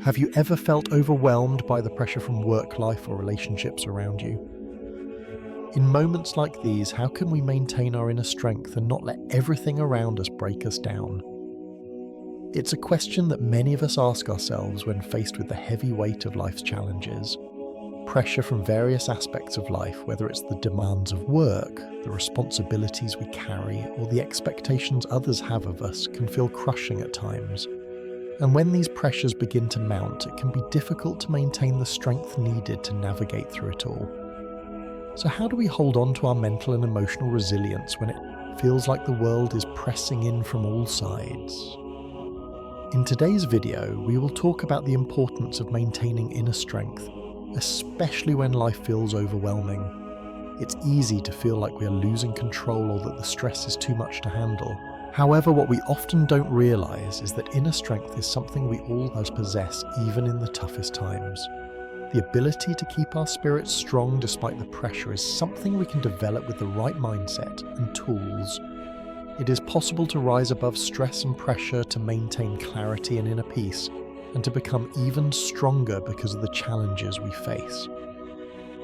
Have you ever felt overwhelmed by the pressure from work life or relationships around you? In moments like these, how can we maintain our inner strength and not let everything around us break us down? It's a question that many of us ask ourselves when faced with the heavy weight of life's challenges. Pressure from various aspects of life, whether it's the demands of work, the responsibilities we carry, or the expectations others have of us, can feel crushing at times. And when these pressures begin to mount, it can be difficult to maintain the strength needed to navigate through it all. So how do we hold on to our mental and emotional resilience when it feels like the world is pressing in from all sides? In today's video, we will talk about the importance of maintaining inner strength, especially when life feels overwhelming. It's easy to feel like we are losing control or that the stress is too much to handle. However, what we often don't realize is that inner strength is something we all possess even in the toughest times. The ability to keep our spirits strong despite the pressure is something we can develop with the right mindset and tools. It is possible to rise above stress and pressure, to maintain clarity and inner peace, and to become even stronger because of the challenges we face.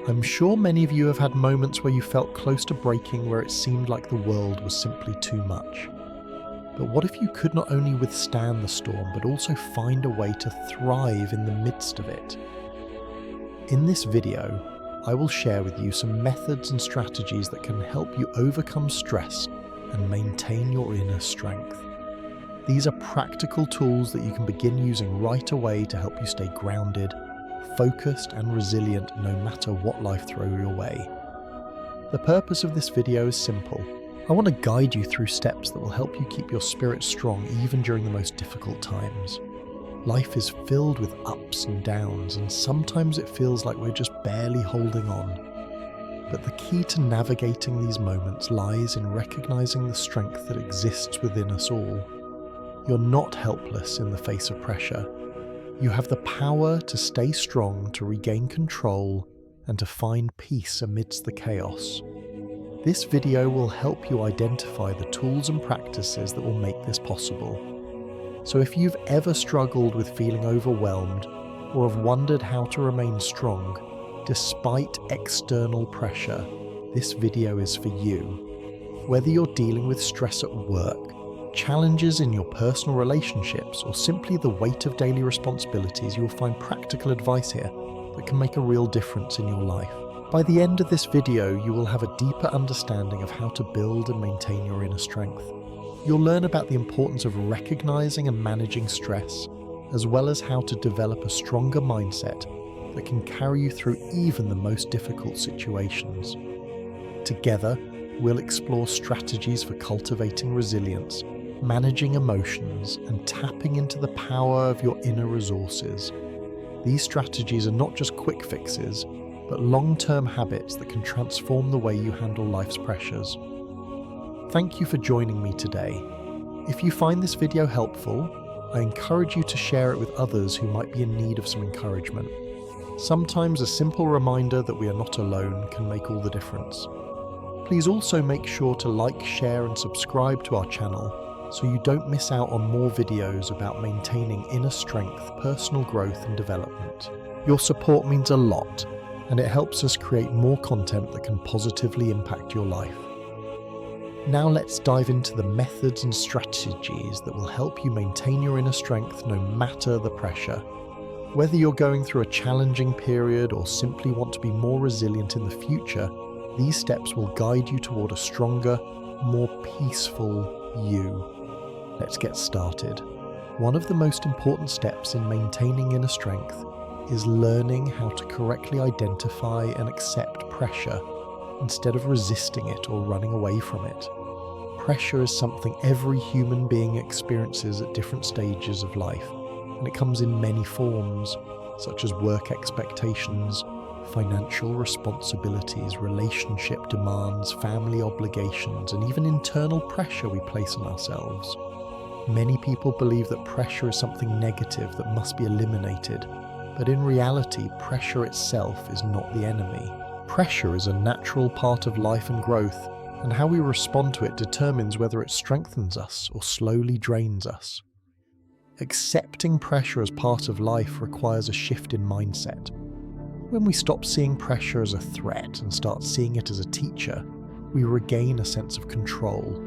I'm sure many of you have had moments where you felt close to breaking, where it seemed like the world was simply too much. But what if you could not only withstand the storm, but also find a way to thrive in the midst of it? In this video, I will share with you some methods and strategies that can help you overcome stress and maintain your inner strength. These are practical tools that you can begin using right away to help you stay grounded, focused, and resilient no matter what life throws your way. The purpose of this video is simple. I want to guide you through steps that will help you keep your spirit strong even during the most difficult times. Life is filled with ups and downs, and sometimes it feels like we're just barely holding on. But the key to navigating these moments lies in recognizing the strength that exists within us all. You're not helpless in the face of pressure. You have the power to stay strong, to regain control, and to find peace amidst the chaos. This video will help you identify the tools and practices that will make this possible. So if you've ever struggled with feeling overwhelmed or have wondered how to remain strong despite external pressure, this video is for you. Whether you're dealing with stress at work, challenges in your personal relationships, or simply the weight of daily responsibilities, you'll find practical advice here that can make a real difference in your life. By the end of this video, you will have a deeper understanding of how to build and maintain your inner strength. You'll learn about the importance of recognizing and managing stress, as well as how to develop a stronger mindset that can carry you through even the most difficult situations. Together, we'll explore strategies for cultivating resilience, managing emotions, and tapping into the power of your inner resources. These strategies are not just quick fixes, but long-term habits that can transform the way you handle life's pressures. Thank you for joining me today. If you find this video helpful, I encourage you to share it with others who might be in need of some encouragement. Sometimes a simple reminder that we are not alone can make all the difference. Please also make sure to like, share, and subscribe to our channel so you don't miss out on more videos about maintaining inner strength, personal growth, and development. Your support means a lot, and it helps us create more content that can positively impact your life. Now let's dive into the methods and strategies that will help you maintain your inner strength no matter the pressure. Whether you're going through a challenging period or simply want to be more resilient in the future, these steps will guide you toward a stronger, more peaceful you. Let's get started. One of the most important steps in maintaining inner strength is learning how to correctly identify and accept pressure instead of resisting it or running away from it. Pressure is something every human being experiences at different stages of life, and it comes in many forms, such as work expectations, financial responsibilities, relationship demands, family obligations, and even internal pressure we place on ourselves. Many people believe that pressure is something negative that must be eliminated, but in reality, pressure itself is not the enemy. Pressure is a natural part of life and growth, and how we respond to it determines whether it strengthens us or slowly drains us. Accepting pressure as part of life requires a shift in mindset. When we stop seeing pressure as a threat and start seeing it as a teacher, we regain a sense of control.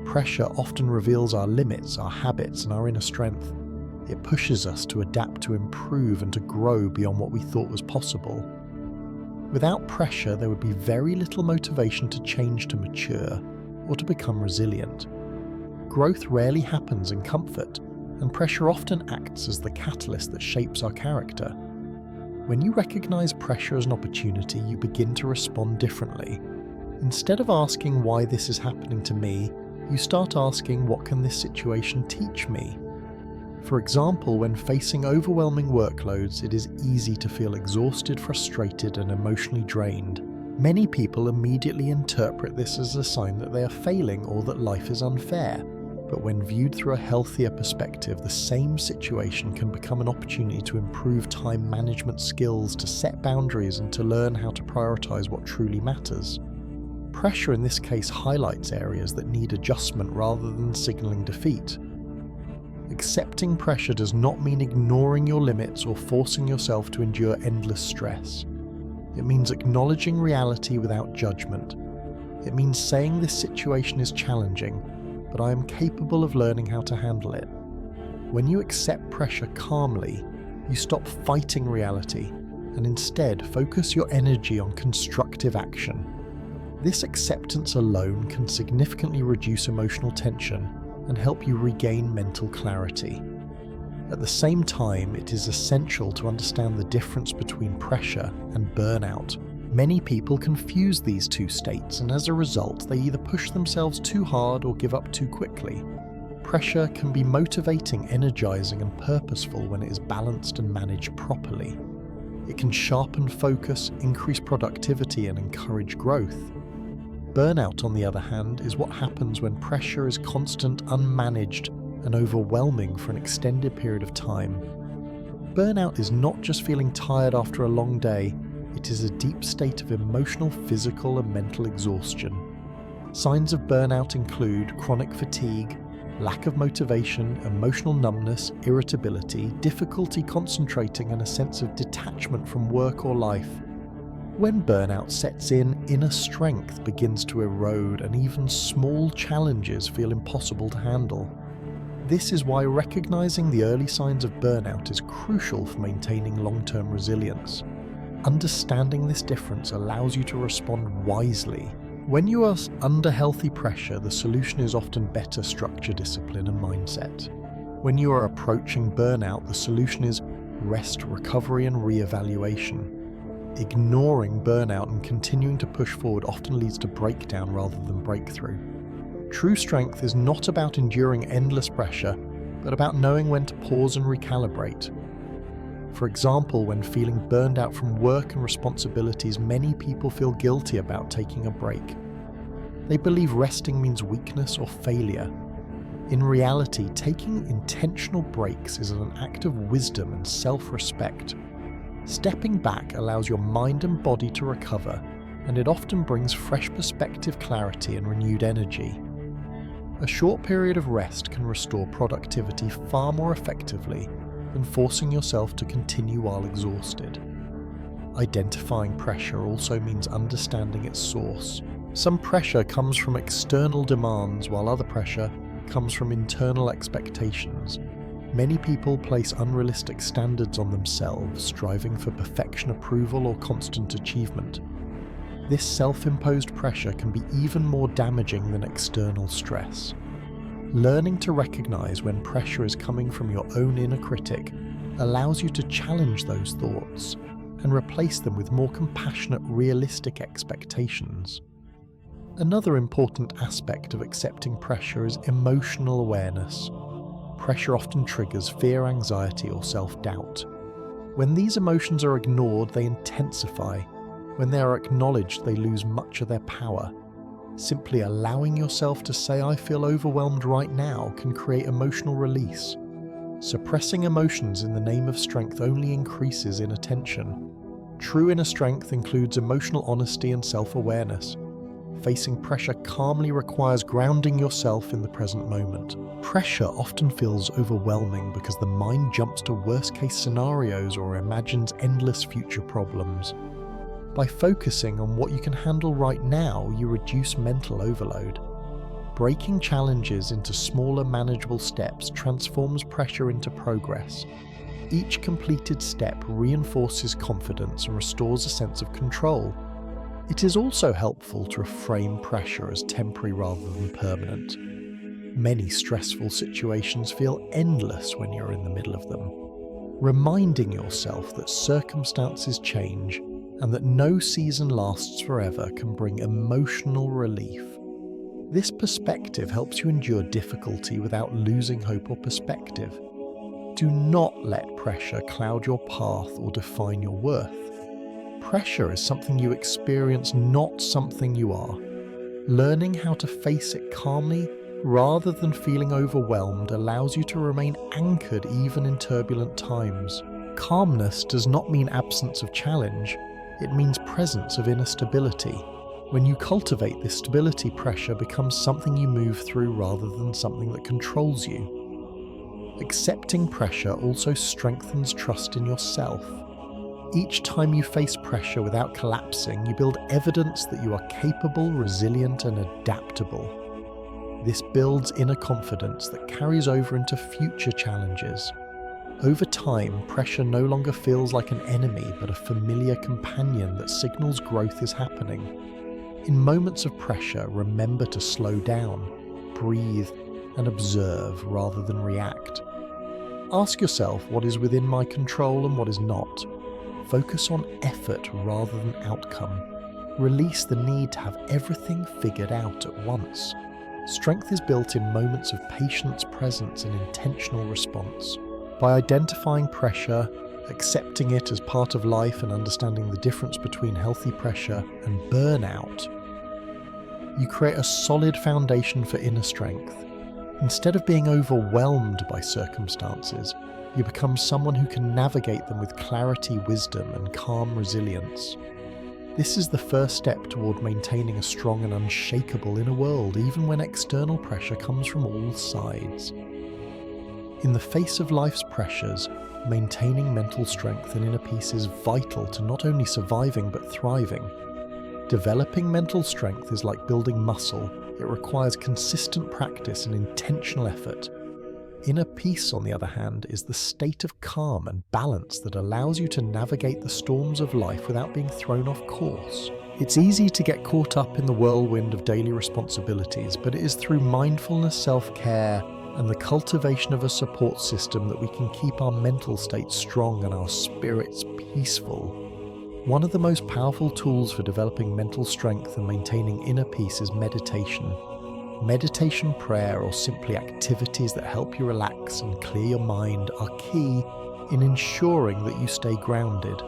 Pressure often reveals our limits, our habits, and our inner strength. It pushes us to adapt, to improve, and to grow beyond what we thought was possible. Without pressure, there would be very little motivation to change, to mature, or to become resilient. Growth rarely happens in comfort, and pressure often acts as the catalyst that shapes our character. When you recognize pressure as an opportunity, you begin to respond differently. Instead of asking why this is happening to me, you start asking, what can this situation teach me? For example, when facing overwhelming workloads, it is easy to feel exhausted, frustrated, and emotionally drained. Many people immediately interpret this as a sign that they are failing or that life is unfair. But when viewed through a healthier perspective, the same situation can become an opportunity to improve time management skills, to set boundaries, and to learn how to prioritize what truly matters. Pressure in this case highlights areas that need adjustment rather than signaling defeat. Accepting pressure does not mean ignoring your limits or forcing yourself to endure endless stress. It means acknowledging reality without judgment. It means saying this situation is challenging, but I am capable of learning how to handle it. When you accept pressure calmly, you stop fighting reality and instead focus your energy on constructive action. This acceptance alone can significantly reduce emotional tension and help you regain mental clarity. At the same time, it is essential to understand the difference between pressure and burnout. Many people confuse these two states, and as a result, they either push themselves too hard or give up too quickly. Pressure can be motivating, energizing, and purposeful when it is balanced and managed properly. It can sharpen focus, increase productivity, and encourage growth. Burnout, on the other hand, is what happens when pressure is constant, unmanaged, and overwhelming for an extended period of time. Burnout is not just feeling tired after a long day, it is a deep state of emotional, physical, and mental exhaustion. Signs of burnout include chronic fatigue, lack of motivation, emotional numbness, irritability, difficulty concentrating, and a sense of detachment from work or life. When burnout sets in, inner strength begins to erode, and even small challenges feel impossible to handle. This is why recognizing the early signs of burnout is crucial for maintaining long-term resilience. Understanding this difference allows you to respond wisely. When you are under healthy pressure, the solution is often better structure, discipline, and mindset. When you are approaching burnout, the solution is rest, recovery, and re-evaluation. Ignoring burnout and continuing to push forward often leads to breakdown rather than breakthrough. True strength is not about enduring endless pressure, but about knowing when to pause and recalibrate. For example, when feeling burned out from work and responsibilities, many people feel guilty about taking a break. They believe resting means weakness or failure. In reality, taking intentional breaks is an act of wisdom and self-respect. Stepping back allows your mind and body to recover, and it often brings fresh perspective, clarity, and renewed energy. A short period of rest can restore productivity far more effectively than forcing yourself to continue while exhausted. Identifying pressure also means understanding its source. Some pressure comes from external demands, while other pressure comes from internal expectations. Many people place unrealistic standards on themselves, striving for perfection, approval, or constant achievement. This self-imposed pressure can be even more damaging than external stress. Learning to recognize when pressure is coming from your own inner critic allows you to challenge those thoughts and replace them with more compassionate, realistic expectations. Another important aspect of accepting pressure is emotional awareness. Pressure often triggers fear, anxiety, or self-doubt. When these emotions are ignored, they intensify. When they are acknowledged, they lose much of their power. Simply allowing yourself to say, "I feel overwhelmed right now," can create emotional release. Suppressing emotions in the name of strength only increases inner tension. True inner strength includes emotional honesty and self-awareness. facing pressure calmly requires grounding yourself in the present moment. Pressure often feels overwhelming because the mind jumps to worst-case scenarios or imagines endless future problems. By focusing on what you can handle right now, you reduce mental overload. Breaking challenges into smaller, manageable steps transforms pressure into progress. Each completed step reinforces confidence and restores a sense of control. It is also helpful to reframe pressure as temporary rather than permanent. Many stressful situations feel endless when you're in the middle of them. Reminding yourself that circumstances change and that no season lasts forever can bring emotional relief. This perspective helps you endure difficulty without losing hope or perspective. Do not let pressure cloud your path or define your worth. Pressure is something you experience, not something you are. Learning how to face it calmly rather than feeling overwhelmed allows you to remain anchored even in turbulent times. Calmness does not mean absence of challenge, it means presence of inner stability. When you cultivate this stability, pressure becomes something you move through rather than something that controls you. Accepting pressure also strengthens trust in yourself. Each time you face pressure without collapsing, you build evidence that you are capable, resilient, and adaptable. This builds inner confidence that carries over into future challenges. Over time, pressure no longer feels like an enemy but a familiar companion that signals growth is happening. In moments of pressure, remember to slow down, breathe, and observe rather than react. Ask yourself what is within my control and what is not. Focus on effort rather than outcome. Release the need to have everything figured out at once. Strength is built in moments of patience, presence, and intentional response. By identifying pressure, accepting it as part of life, and understanding the difference between healthy pressure and burnout, you create a solid foundation for inner strength. Instead of being overwhelmed by circumstances, you become someone who can navigate them with clarity, wisdom, and calm resilience. This is the first step toward maintaining a strong and unshakable inner world, even when external pressure comes from all sides. In the face of life's pressures, maintaining mental strength and inner peace is vital to not only surviving but thriving. Developing mental strength is like building muscle. It requires consistent practice and intentional effort. Inner peace, on the other hand, is the state of calm and balance that allows you to navigate the storms of life without being thrown off course. It's easy to get caught up in the whirlwind of daily responsibilities, but it is through mindfulness, self-care, and the cultivation of a support system that we can keep our mental state strong and our spirits peaceful. One of the most powerful tools for developing mental strength and maintaining inner peace is meditation. Meditation, prayer, or simply activities that help you relax and clear your mind are key in ensuring that you stay grounded.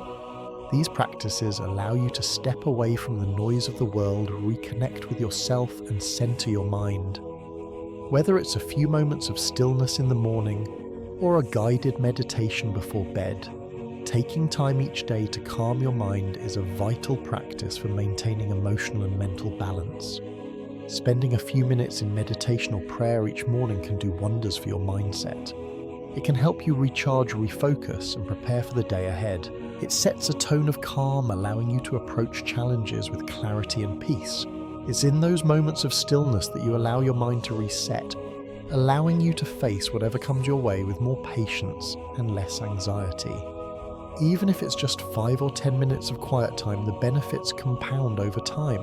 These practices allow you to step away from the noise of the world, reconnect with yourself, and center your mind. Whether it's a few moments of stillness in the morning or a guided meditation before bed, taking time each day to calm your mind is a vital practice for maintaining emotional and mental balance. Spending a few minutes in meditation or prayer each morning can do wonders for your mindset. It can help you recharge, refocus, and prepare for the day ahead. It sets a tone of calm, allowing you to approach challenges with clarity and peace. It's in those moments of stillness that you allow your mind to reset, allowing you to face whatever comes your way with more patience and less anxiety. Even if it's just 5 or 10 minutes of quiet time, the benefits compound over time.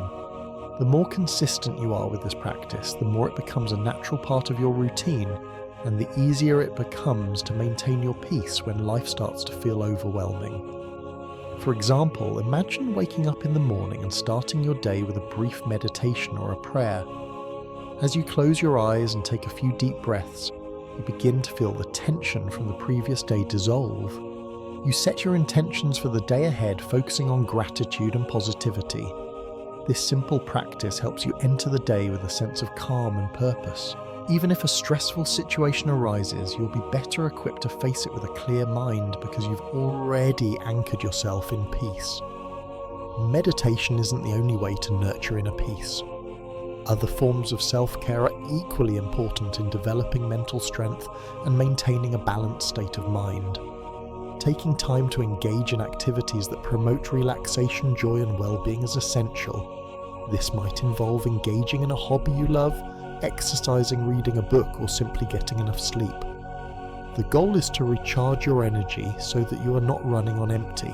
The more consistent you are with this practice, the more it becomes a natural part of your routine, and the easier it becomes to maintain your peace when life starts to feel overwhelming. For example, imagine waking up in the morning and starting your day with a brief meditation or a prayer. As you close your eyes and take a few deep breaths, you begin to feel the tension from the previous day dissolve. You set your intentions for the day ahead, focusing on gratitude and positivity. This simple practice helps you enter the day with a sense of calm and purpose. Even if a stressful situation arises, you'll be better equipped to face it with a clear mind because you've already anchored yourself in peace. Meditation isn't the only way to nurture inner peace. Other forms of self-care are equally important in developing mental strength and maintaining a balanced state of mind. Taking time to engage in activities that promote relaxation, joy, and well-being is essential. This might involve engaging in a hobby you love, exercising, reading a book, or simply getting enough sleep. The goal is to recharge your energy so that you are not running on empty.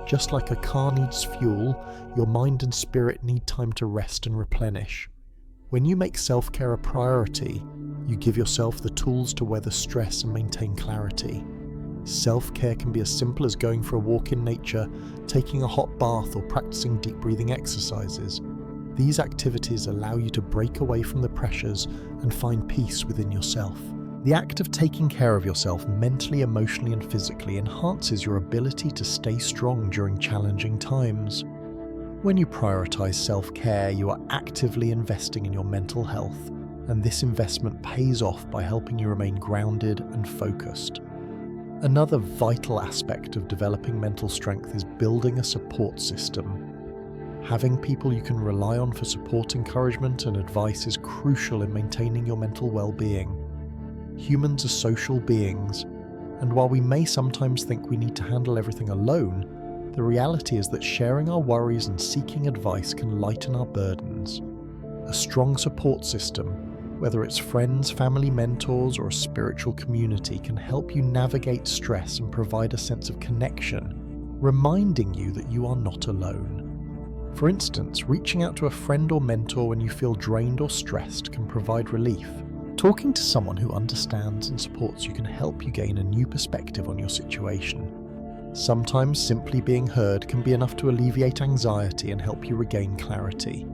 Just like a car needs fuel, your mind and spirit need time to rest and replenish. When you make self-care a priority, you give yourself the tools to weather stress and maintain clarity. Self-care can be as simple as going for a walk in nature, taking a hot bath, or practicing deep breathing exercises. These activities allow you to break away from the pressures and find peace within yourself. The act of taking care of yourself mentally, emotionally, and physically enhances your ability to stay strong during challenging times. When you prioritize self-care, you are actively investing in your mental health, and this investment pays off by helping you remain grounded and focused. Another vital aspect of developing mental strength is building a support system. Having people you can rely on for support, encouragement, and advice is crucial in maintaining your mental well-being. Humans are social beings, and while we may sometimes think we need to handle everything alone, the reality is that sharing our worries and seeking advice can lighten our burdens. A strong support system, whether it's friends, family, mentors, or a spiritual community, can help you navigate stress and provide a sense of connection, reminding you that you are not alone. For instance, reaching out to a friend or mentor when you feel drained or stressed can provide relief. Talking to someone who understands and supports you can help you gain a new perspective on your situation. Sometimes simply being heard can be enough to alleviate anxiety and help you regain clarity.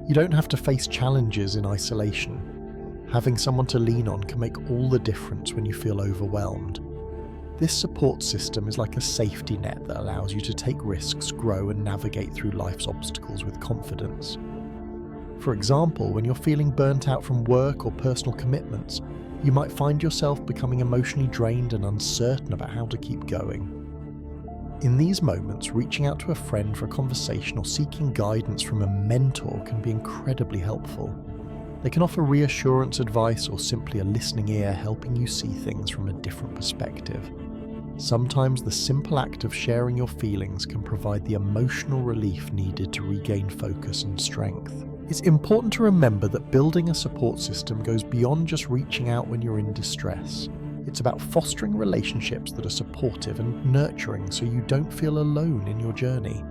You don't have to face challenges in isolation. Having someone to lean on can make all the difference when you feel overwhelmed. This support system is like a safety net that allows you to take risks, grow, and navigate through life's obstacles with confidence. For example, when you're feeling burnt out from work or personal commitments, you might find yourself becoming emotionally drained and uncertain about how to keep going. In these moments, reaching out to a friend for a conversation or seeking guidance from a mentor can be incredibly helpful. They can offer reassurance, advice, or simply a listening ear, helping you see things from a different perspective. Sometimes the simple act of sharing your feelings can provide the emotional relief needed to regain focus and strength. It's important to remember that building a support system goes beyond just reaching out when you're in distress. It's about fostering relationships that are supportive and nurturing so you don't feel alone in your journey.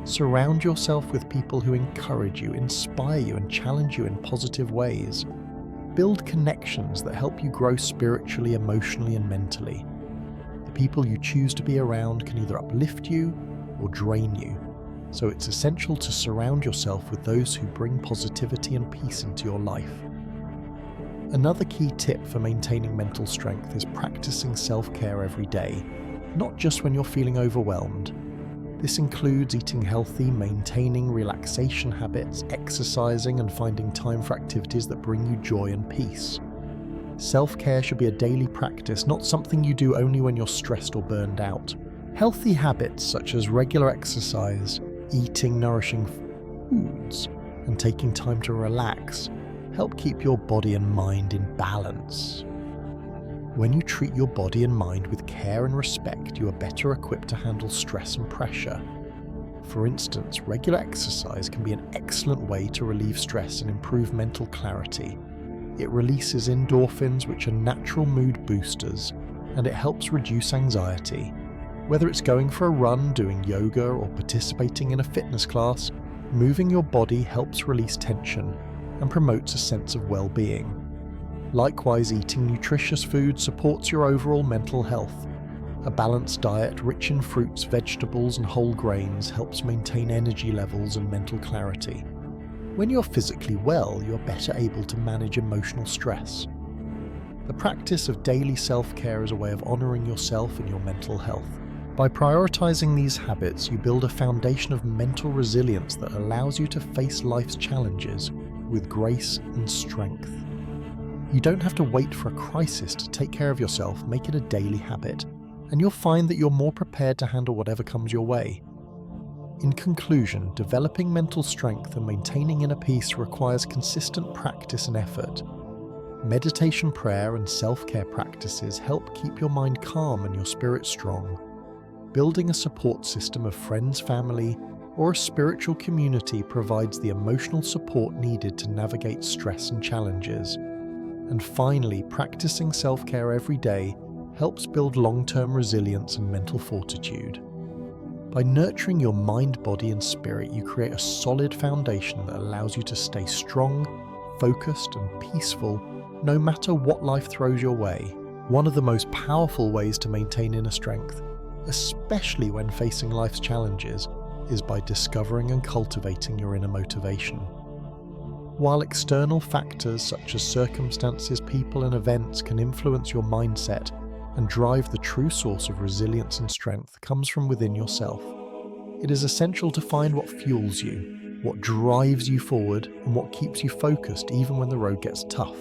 Surround yourself with people who encourage you, inspire you, and challenge you in positive ways. Build connections that help you grow spiritually, emotionally, and mentally. The people you choose to be around can either uplift you or drain you. So it's essential to surround yourself with those who bring positivity and peace into your life. Another key tip for maintaining mental strength is practicing self-care every day, not just when you're feeling overwhelmed. This includes eating healthy, maintaining relaxation habits, exercising, and finding time for activities that bring you joy and peace. Self-care should be a daily practice, not something you do only when you're stressed or burned out. Healthy habits such as regular exercise, eating nourishing foods, and taking time to relax help keep your body and mind in balance. When you treat your body and mind with care and respect, you are better equipped to handle stress and pressure. For instance, regular exercise can be an excellent way to relieve stress and improve mental clarity. It releases endorphins, which are natural mood boosters, and it helps reduce anxiety. Whether it's going for a run, doing yoga, or participating in a fitness class, moving your body helps release tension and promotes a sense of well-being. Likewise, eating nutritious food supports your overall mental health. A balanced diet rich in fruits, vegetables, and whole grains helps maintain energy levels and mental clarity. When you're physically well, you're better able to manage emotional stress. The practice of daily self-care is a way of honoring yourself and your mental health. By prioritizing these habits, you build a foundation of mental resilience that allows you to face life's challenges with grace and strength. You don't have to wait for a crisis to take care of yourself. Make it a daily habit, and you'll find that you're more prepared to handle whatever comes your way. In conclusion, developing mental strength and maintaining inner peace requires consistent practice and effort. Meditation, prayer, and self-care practices help keep your mind calm and your spirit strong. Building a support system of friends, family, or a spiritual community provides the emotional support needed to navigate stress and challenges. And finally, practicing self-care every day helps build long-term resilience and mental fortitude. By nurturing your mind, body, and spirit, you create a solid foundation that allows you to stay strong, focused, and peaceful no matter what life throws your way. One of the most powerful ways to maintain inner strength, especially when facing life's challenges, is by discovering and cultivating your inner motivation. While external factors such as circumstances, people, and events can influence your mindset and drive, the true source of resilience and strength comes from within yourself. It is essential to find what fuels you, what drives you forward, and what keeps you focused even when the road gets tough.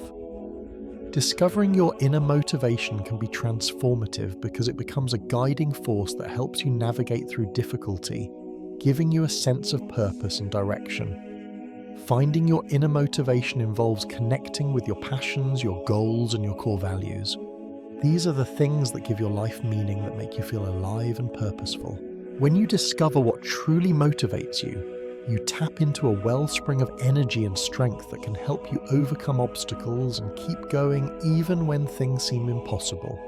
Discovering your inner motivation can be transformative because it becomes a guiding force that helps you navigate through difficulty, giving you a sense of purpose and direction. Finding your inner motivation involves connecting with your passions, your goals, and your core values. These are the things that give your life meaning, that make you feel alive and purposeful. When you discover what truly motivates you, you tap into a wellspring of energy and strength that can help you overcome obstacles and keep going even when things seem impossible.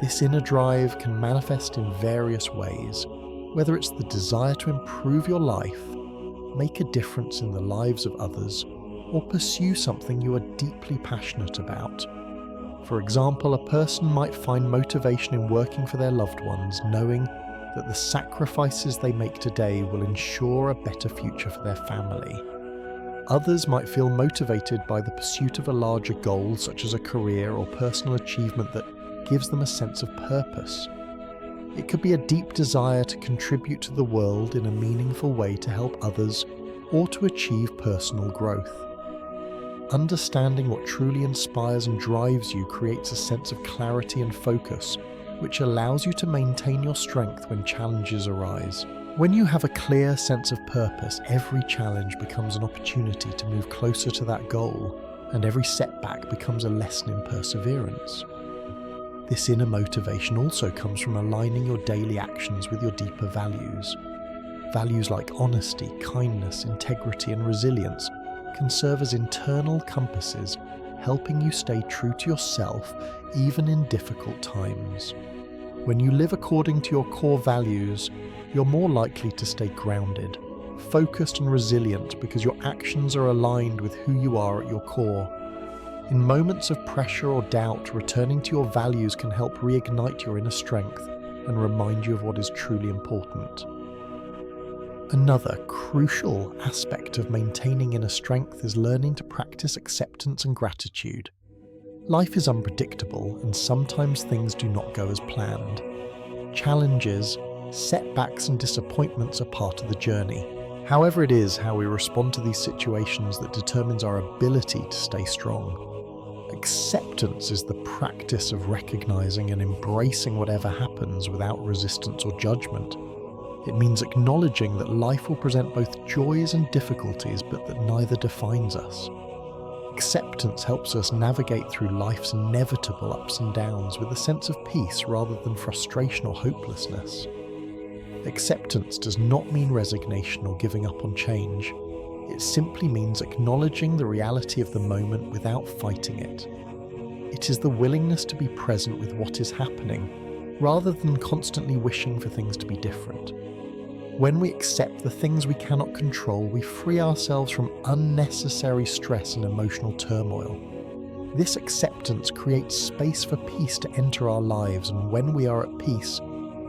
This inner drive can manifest in various ways, whether it's the desire to improve your life, make a difference in the lives of others, or pursue something you are deeply passionate about. For example, a person might find motivation in working for their loved ones, knowing that the sacrifices they make today will ensure a better future for their family. Others might feel motivated by the pursuit of a larger goal, such as a career or personal achievement that gives them a sense of purpose. It could be a deep desire to contribute to the world in a meaningful way to help others or to achieve personal growth. Understanding what truly inspires and drives you creates a sense of clarity and focus, which allows you to maintain your strength when challenges arise. When you have a clear sense of purpose, every challenge becomes an opportunity to move closer to that goal, and every setback becomes a lesson in perseverance. This inner motivation also comes from aligning your daily actions with your deeper values. Values like honesty, kindness, integrity, and resilience can serve as internal compasses, helping you stay true to yourself even in difficult times. When you live according to your core values, you're more likely to stay grounded, focused, and resilient because your actions are aligned with who you are at your core. In moments of pressure or doubt, returning to your values can help reignite your inner strength and remind you of what is truly important. Another crucial aspect of maintaining inner strength is learning to practice acceptance and gratitude. Life is unpredictable, and sometimes things do not go as planned. Challenges, setbacks, and disappointments are part of the journey. However, it is how we respond to these situations that determines our ability to stay strong. Acceptance is the practice of recognizing and embracing whatever happens without resistance or judgment. It means acknowledging that life will present both joys and difficulties, but that neither defines us. Acceptance helps us navigate through life's inevitable ups and downs with a sense of peace rather than frustration or hopelessness. Acceptance does not mean resignation or giving up on change. It simply means acknowledging the reality of the moment without fighting it. It is the willingness to be present with what is happening, rather than constantly wishing for things to be different. When we accept the things we cannot control, we free ourselves from unnecessary stress and emotional turmoil. This acceptance creates space for peace to enter our lives, and when we are at peace,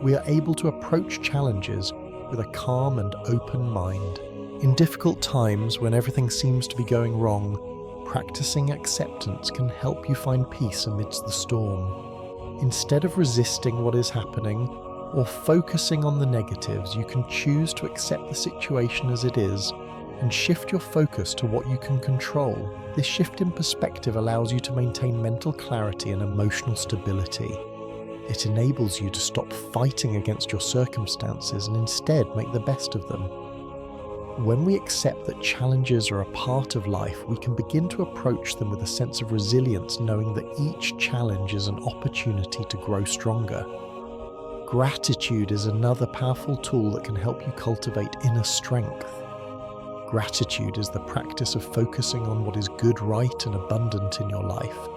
we are able to approach challenges with a calm and open mind. In difficult times, when everything seems to be going wrong, practicing acceptance can help you find peace amidst the storm. Instead of resisting what is happening or focusing on the negatives, you can choose to accept the situation as it is and shift your focus to what you can control. This shift in perspective allows you to maintain mental clarity and emotional stability. It enables you to stop fighting against your circumstances and instead make the best of them. When we accept that challenges are a part of life, we can begin to approach them with a sense of resilience, knowing that each challenge is an opportunity to grow stronger. Gratitude is another powerful tool that can help you cultivate inner strength. Gratitude is the practice of focusing on what is good, right, and abundant in your life,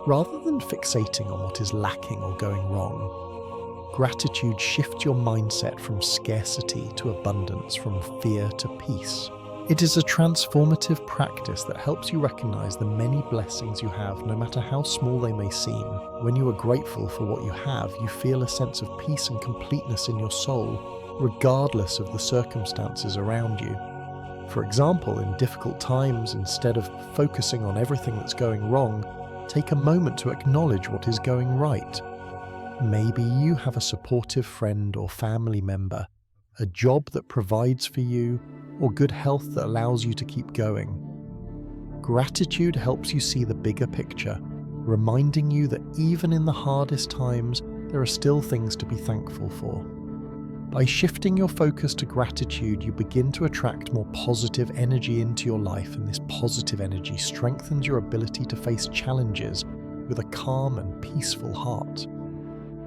rather than fixating on what is lacking or going wrong. Gratitude shifts your mindset from scarcity to abundance, from fear to peace. It is a transformative practice that helps you recognize the many blessings you have, no matter how small they may seem. When you are grateful for what you have, you feel a sense of peace and completeness in your soul, regardless of the circumstances around you. For example, in difficult times, instead of focusing on everything that's going wrong, take a moment to acknowledge what is going right. Maybe you have a supportive friend or family member, a job that provides for you, or good health that allows you to keep going. Gratitude helps you see the bigger picture, reminding you that even in the hardest times, there are still things to be thankful for. By shifting your focus to gratitude, you begin to attract more positive energy into your life, and this positive energy strengthens your ability to face challenges with a calm and peaceful heart.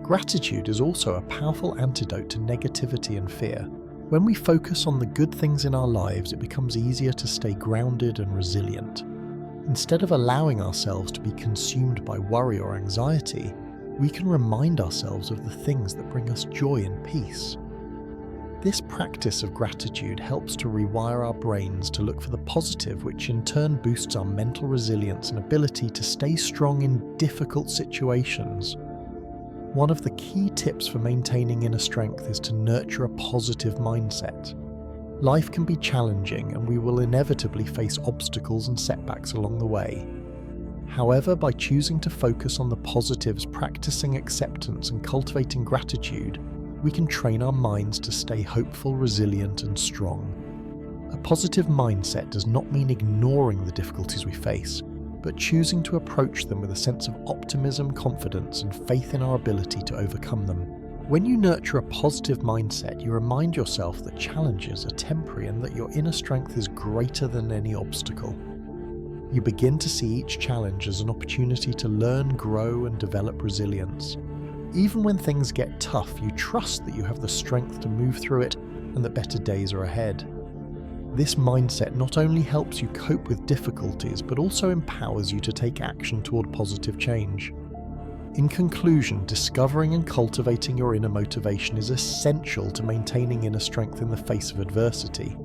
Gratitude is also a powerful antidote to negativity and fear. When we focus on the good things in our lives, it becomes easier to stay grounded and resilient. Instead of allowing ourselves to be consumed by worry or anxiety, we can remind ourselves of the things that bring us joy and peace. This practice of gratitude helps to rewire our brains to look for the positive, which in turn boosts our mental resilience and ability to stay strong in difficult situations. One of the key tips for maintaining inner strength is to nurture a positive mindset. Life can be challenging, and we will inevitably face obstacles and setbacks along the way. However, by choosing to focus on the positives, practicing acceptance, and cultivating gratitude, we can train our minds to stay hopeful, resilient, and strong. A positive mindset does not mean ignoring the difficulties we face, but choosing to approach them with a sense of optimism, confidence, and faith in our ability to overcome them. When you nurture a positive mindset, you remind yourself that challenges are temporary and that your inner strength is greater than any obstacle. You begin to see each challenge as an opportunity to learn, grow, and develop resilience. Even when things get tough, you trust that you have the strength to move through it and that better days are ahead. This mindset not only helps you cope with difficulties, but also empowers you to take action toward positive change. In conclusion, discovering and cultivating your inner motivation is essential to maintaining inner strength in the face of adversity.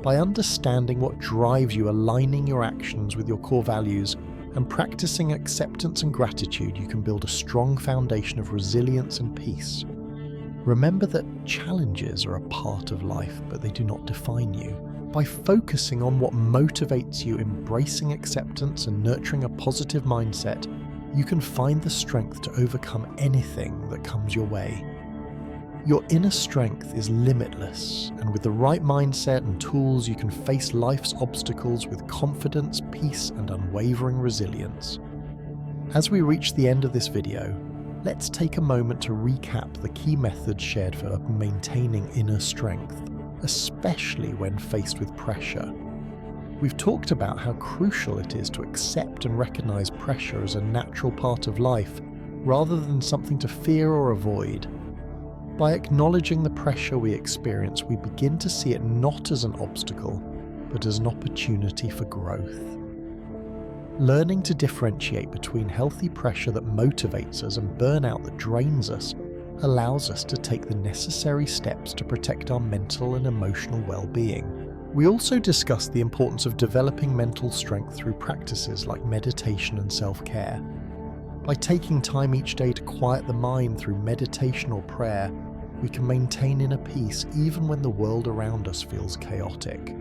By understanding what drives you, aligning your actions with your core values, and practicing acceptance and gratitude, you can build a strong foundation of resilience and peace. Remember that challenges are a part of life, but they do not define you. By focusing on what motivates you, embracing acceptance, and nurturing a positive mindset, you can find the strength to overcome anything that comes your way. Your inner strength is limitless, and with the right mindset and tools, you can face life's obstacles with confidence, peace, and unwavering resilience. As we reach the end of this video, let's take a moment to recap the key methods shared for maintaining inner strength, especially when faced with pressure. We've talked about how crucial it is to accept and recognize pressure as a natural part of life, rather than something to fear or avoid. By acknowledging the pressure we experience, we begin to see it not as an obstacle, but as an opportunity for growth. Learning to differentiate between healthy pressure that motivates us and burnout that drains us allows us to take the necessary steps to protect our mental and emotional well-being. We also discussed the importance of developing mental strength through practices like meditation and self-care. By taking time each day to quiet the mind through meditation or prayer, we can maintain inner peace even when the world around us feels chaotic.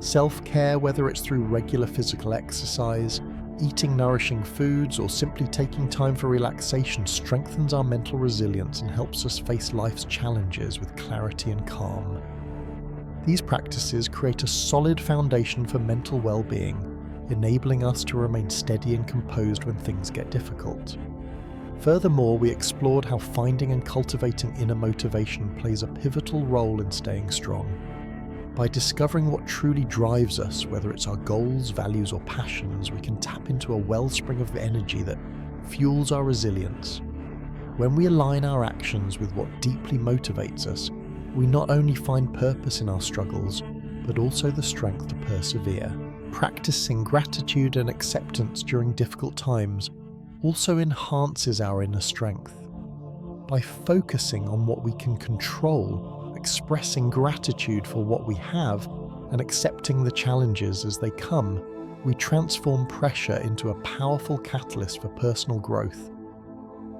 Self-care, whether it's through regular physical exercise, eating nourishing foods, or simply taking time for relaxation, strengthens our mental resilience and helps us face life's challenges with clarity and calm. These practices create a solid foundation for mental well-being, enabling us to remain steady and composed when things get difficult. Furthermore, we explored how finding and cultivating inner motivation plays a pivotal role in staying strong. By discovering what truly drives us, whether it's our goals, values, or passions, we can tap into a wellspring of energy that fuels our resilience. When we align our actions with what deeply motivates us, we not only find purpose in our struggles, but also the strength to persevere. Practicing gratitude and acceptance during difficult times also enhances our inner strength. By focusing on what we can control, expressing gratitude for what we have, and accepting the challenges as they come, we transform pressure into a powerful catalyst for personal growth.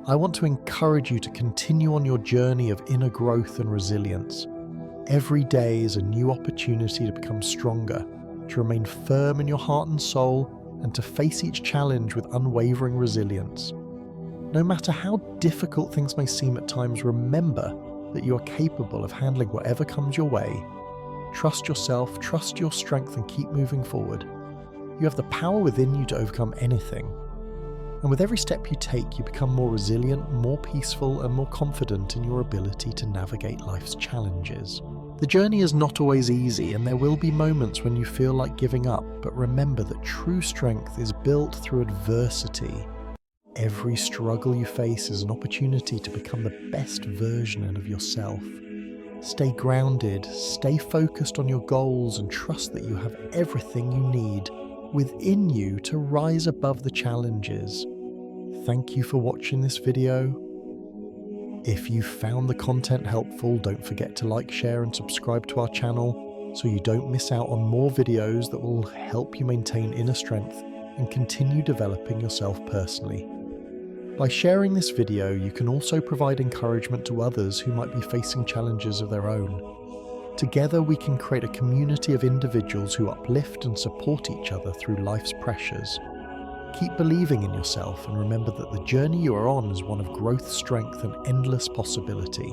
I want to encourage you to continue on your journey of inner growth and resilience. Every day is a new opportunity to become stronger, to remain firm in your heart and soul, and to face each challenge with unwavering resilience. No matter how difficult things may seem at times, remember that you are capable of handling whatever comes your way. Trust yourself, trust your strength, and keep moving forward. You have the power within you to overcome anything. And with every step you take, you become more resilient, more peaceful, and more confident in your ability to navigate life's challenges. The journey is not always easy, and there will be moments when you feel like giving up, but remember that true strength is built through adversity. Every struggle you face is an opportunity to become the best version of yourself. Stay grounded, stay focused on your goals, and trust that you have everything you need within you to rise above the challenges. Thank you for watching this video. If you found the content helpful, don't forget to like, share, and subscribe to our channel so you don't miss out on more videos that will help you maintain inner strength and continue developing yourself personally. By sharing this video, you can also provide encouragement to others who might be facing challenges of their own. Together, we can create a community of individuals who uplift and support each other through life's pressures. Keep believing in yourself and remember that the journey you are on is one of growth, strength, and endless possibility.